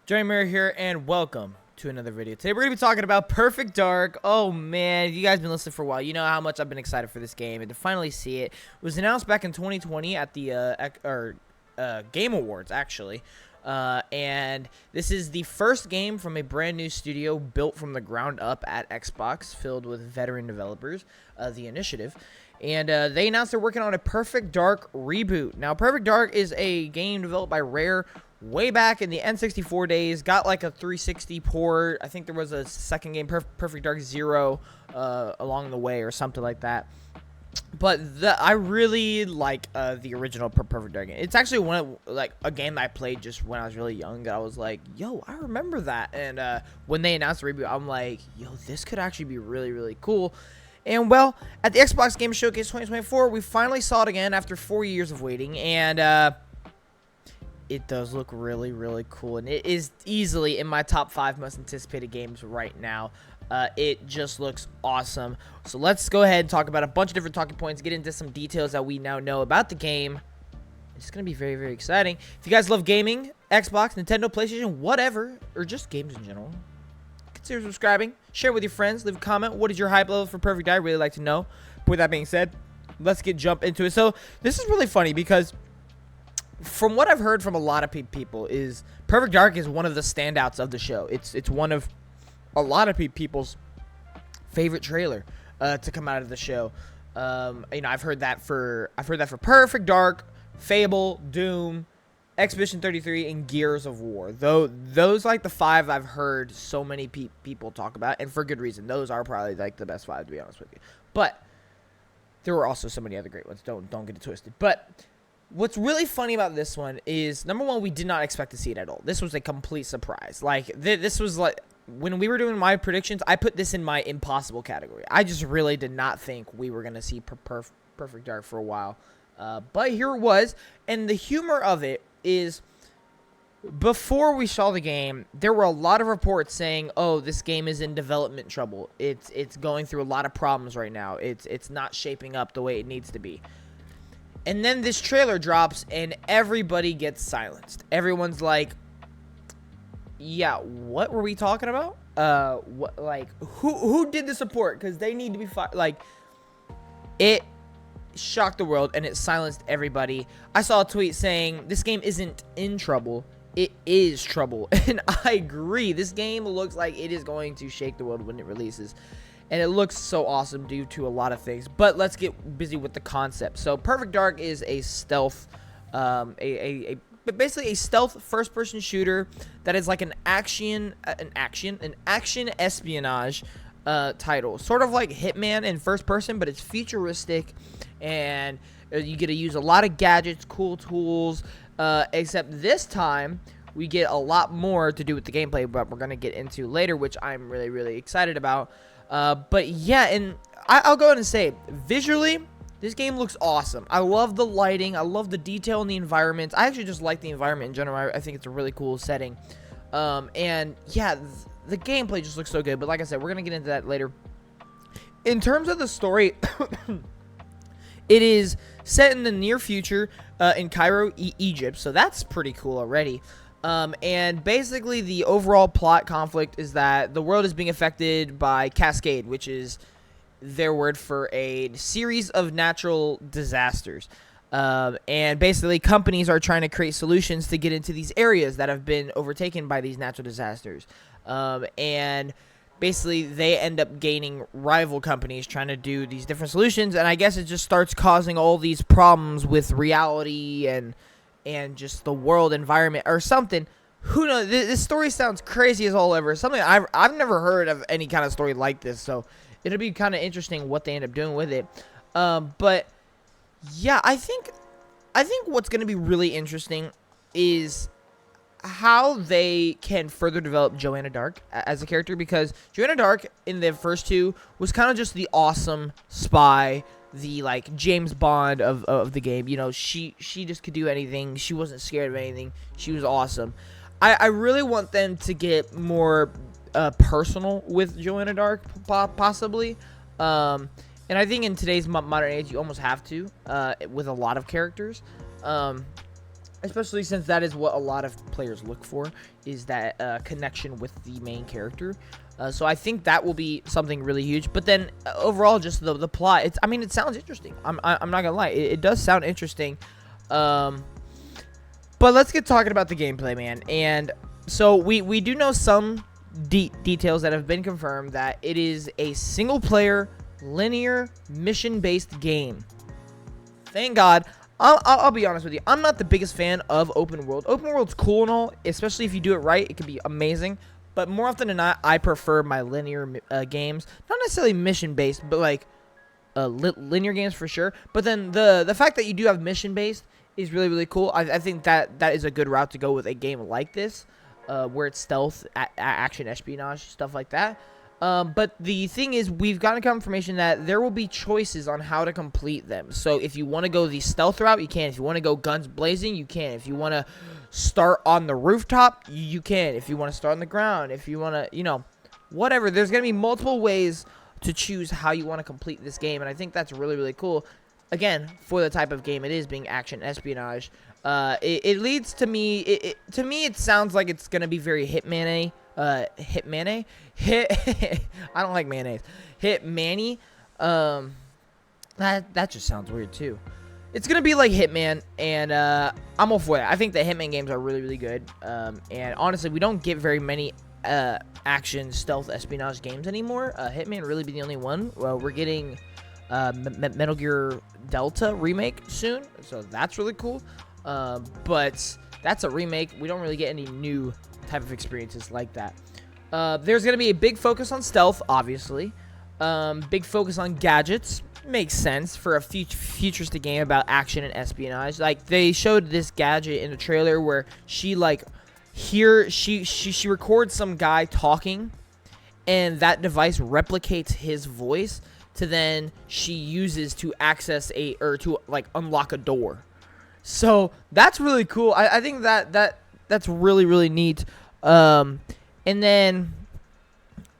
Johnny Mirror here, and welcome to another video. Today we're going to be talking about Perfect Dark. Oh man, you guys been listening for a while. You know how much I've been excited for this game, and to finally see it. It was announced back in 2020 at the Game Awards, actually. And this is the first game from a brand new studio built from the ground up at Xbox, filled with veteran developers, The Initiative. And they announced they're working on a Perfect Dark reboot. Now, Perfect Dark is a game developed by Rare way back in the N64 days. Got like a 360 port. I think there was a second game, Perfect Dark Zero, along the way or something like that. But I really like the original Perfect Dark game. It's actually a game that I played just when I was really young. I was like, yo, I remember that. And when they announced the reboot, I'm like, yo, this could actually be really, really cool. And, well, at the Xbox Game Showcase 2024, we finally saw it again after 4 years of waiting. And it does look really, really cool. And it is easily in my top 5 most anticipated games right now. It just looks awesome. So let's go ahead and talk about a bunch of different talking points, get into some details that we now know about the game. It's going to be very, very exciting. If you guys love gaming, Xbox, Nintendo, PlayStation, whatever, or just games in general, consider subscribing, share with your friends, leave a comment. What is your hype level for Perfect Dark? I'd really like to know. But with that being said, let's jump into it. So this is really funny because from what I've heard from a lot of people is Perfect Dark is one of the standouts of the show. It's one of a lot of people's favorite trailer to come out of the show. I've heard that for Perfect Dark, Fable, Doom, Expedition 33, and Gears of War. Those like the 5 I've heard so many people talk about, and for good reason. Those are probably like the best 5, to be honest with you. But there were also so many other great ones. Don't get it twisted. But what's really funny about this one is, number one, we did not expect to see it at all. This was a complete surprise. Like this was like, when we were doing my predictions, I put this in my impossible category. I just really did not think we were going to see Perfect Dark for a while. But here it was. And the humor of it is, before we saw the game, there were a lot of reports saying, oh, this game is in development trouble. It's going through a lot of problems right now. It's not shaping up the way it needs to be. And then this trailer drops, and everybody gets silenced. Everyone's like, yeah, what were we talking about? Who did the support? Because they need to be like, it shocked the world, and it silenced everybody. I saw a tweet saying, this game isn't in trouble, it is trouble. And I agree. This game looks like it is going to shake the world when it releases. And it looks so awesome due to a lot of things. But let's get busy with the concept. So Perfect Dark is a stealth, basically a stealth first-person shooter that is like an action espionage title, sort of like Hitman in first person, but it's futuristic, and you get to use a lot of gadgets, cool tools. Except this time we get a lot more to do with the gameplay, but we're gonna get into later, which I'm really, really excited about. But yeah, and I'll go ahead and say, visually, this game looks awesome. I love the lighting. I love the detail in the environment. I actually just like the environment in general. I think it's a really cool setting. And yeah, the gameplay just looks so good. But like I said, we're going to get into that later. In terms of the story, it is set in the near future in Cairo, Egypt. So that's pretty cool already. And basically the overall plot conflict is that the world is being affected by Cascade, which is their word for a series of natural disasters. And basically companies are trying to create solutions to get into these areas that have been overtaken by these natural disasters. And basically they end up gaining rival companies trying to do these different solutions. And I guess it just starts causing all these problems with reality and just the world environment or something. Who knows? This story sounds crazy as all ever. Something I've never heard of any kind of story like this. So it'll be kind of interesting what they end up doing with it. But yeah, I think what's going to be really interesting is how they can further develop Joanna Dark as a character, because Joanna Dark in the first 2 was kind of just the awesome spy, the like James Bond of the game. You know, she just could do anything. She wasn't scared of anything. She was awesome. I really want them to get more personal with Joanna Dark, possibly. And I think in today's modern age, you almost have to with a lot of characters. especially since that is what a lot of players look for, is that connection with the main character. So I think that will be something really huge. But then overall, just the plot. It sounds interesting. I'm not gonna lie. It does sound interesting. But let's get talking about the gameplay, man. And so we do know some details that have been confirmed, that it is a single-player, linear, mission-based game. Thank God. I'll be honest with you. I'm not the biggest fan of open world. Open world's cool and all, especially if you do it right. It can be amazing. But more often than not, I prefer my linear games. Not necessarily mission-based, but like linear games for sure. But then the fact that you do have mission-based is really, really cool. I think that is a good route to go with a game like this, where it's stealth, action, espionage, stuff like that. But the thing is, we've gotten confirmation that there will be choices on how to complete them. So if you want to go the stealth route, you can. If you want to go guns blazing, you can. If you want to start on the rooftop, you can. If you want to start on the ground, if you want to, whatever. There's going to be multiple ways to choose how you want to complete this game, and I think that's really, really cool. Again, for the type of game it is, being action espionage, it leads to me. To me, it sounds like it's gonna be very Hitman-y. I don't like mayonnaise. Hitman-y. That just sounds weird too. It's gonna be like Hitman, and I'm all for that. I think the Hitman games are really, really good. And honestly, we don't get very many action stealth espionage games anymore. Hitman really be the only one. Well, we're getting Metal Gear Delta remake soon, so that's really cool. But that's a remake. We don't really get any new type of experiences like that. There's going to be a big focus on stealth, obviously. Big focus on gadgets. Makes sense for a futuristic game about action and espionage. Like, they showed this gadget in the trailer where she, like, she records some guy talking, and that device replicates his voice to then she uses to access to unlock a door. So that's really cool. I think that's really, really neat. And then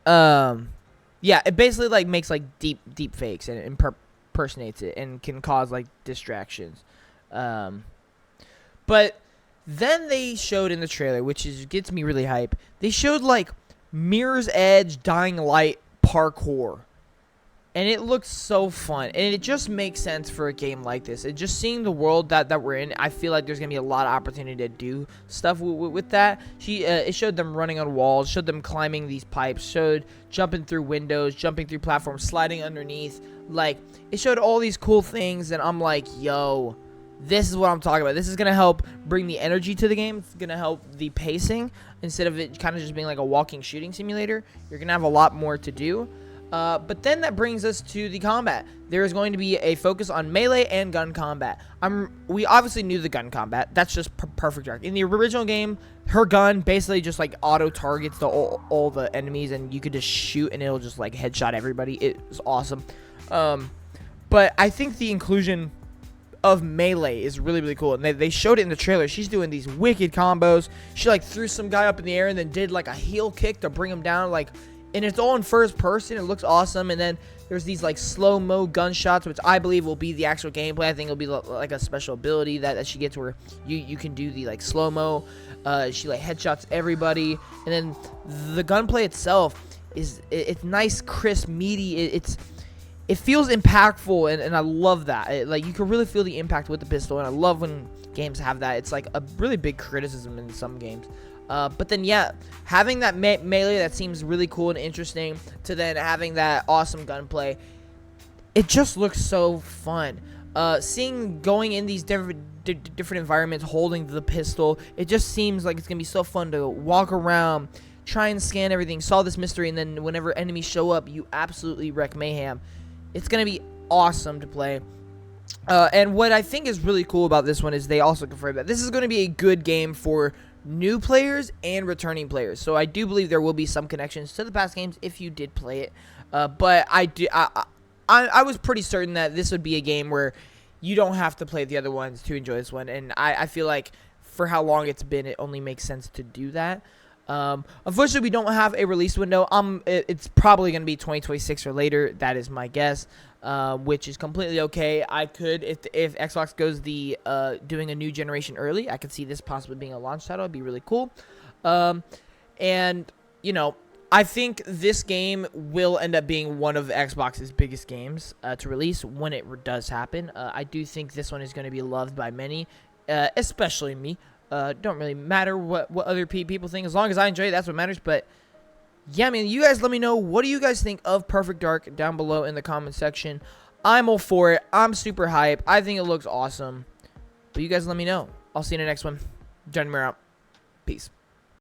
yeah, it basically like makes like deep fakes and impersonates it and can cause like distractions. But then they showed in the trailer, which gets me really hype. They showed like Mirror's Edge Dying Light parkour. And it looks so fun. And it just makes sense for a game like this. It just seeing the world that we're in, I feel like there's going to be a lot of opportunity to do stuff with that. It showed them running on walls, showed them climbing these pipes, showed jumping through windows, jumping through platforms, sliding underneath. Like, it showed all these cool things, and I'm like, yo, this is what I'm talking about. This is going to help bring the energy to the game. It's going to help the pacing. Instead of it kind of just being like a walking shooting simulator, you're going to have a lot more to do. But then that brings us to the combat. There is going to be a focus on melee and gun combat. We obviously knew the gun combat. That's just Perfect Dark. In the original game, her gun basically just like auto targets all the enemies, and you could just shoot and it'll just like headshot everybody. It was awesome. But I think the inclusion of melee is really, really cool, and they showed it in the trailer. She's doing these wicked combos. She like threw some guy up in the air and then did like a heel kick to bring him down, like. And it's all in first person. It looks awesome. And then there's these like slow-mo gunshots, which I believe will be the actual gameplay. I think it'll be like a special ability that she gets where you can do the like slow-mo. She like headshots everybody. And then the gunplay itself it's nice, crisp, meaty. It feels impactful, and I love that. Like, you can really feel the impact with the pistol, and I love when games have that. It's like a really big criticism in some games. But then, yeah, having that melee that seems really cool and interesting to then having that awesome gunplay, it just looks so fun. Going in these different environments, holding the pistol, it just seems like it's going to be so fun to walk around, try and scan everything, solve this mystery, and then whenever enemies show up, you absolutely wreck mayhem. It's going to be awesome to play. And what I think is really cool about this one is they also confirmed that this is going to be a good game for new players and returning players. So I do believe there will be some connections to the past games if you did play it. But I was pretty certain that this would be a game where you don't have to play the other ones to enjoy this one. And I feel like for how long it's been, it only makes sense to do that. Unfortunately, we don't have a release window. It's probably going to be 2026 or later. That is my guess, which is completely okay. I could, if Xbox goes the doing a new generation early, I could see this possibly being a launch title. It'd be really cool. And, you know, I think this game will end up being one of Xbox's biggest games to release when it does happen. I do think this one is going to be loved by many, especially me. Don't really matter what other people think. As long as I enjoy it, that's what matters. But, yeah, man, you guys let me know. What do you guys think of Perfect Dark down below in the comment section? I'm all for it. I'm super hype. I think it looks awesome. But you guys let me know. I'll see you in the next one. Johnny Moore out. Peace.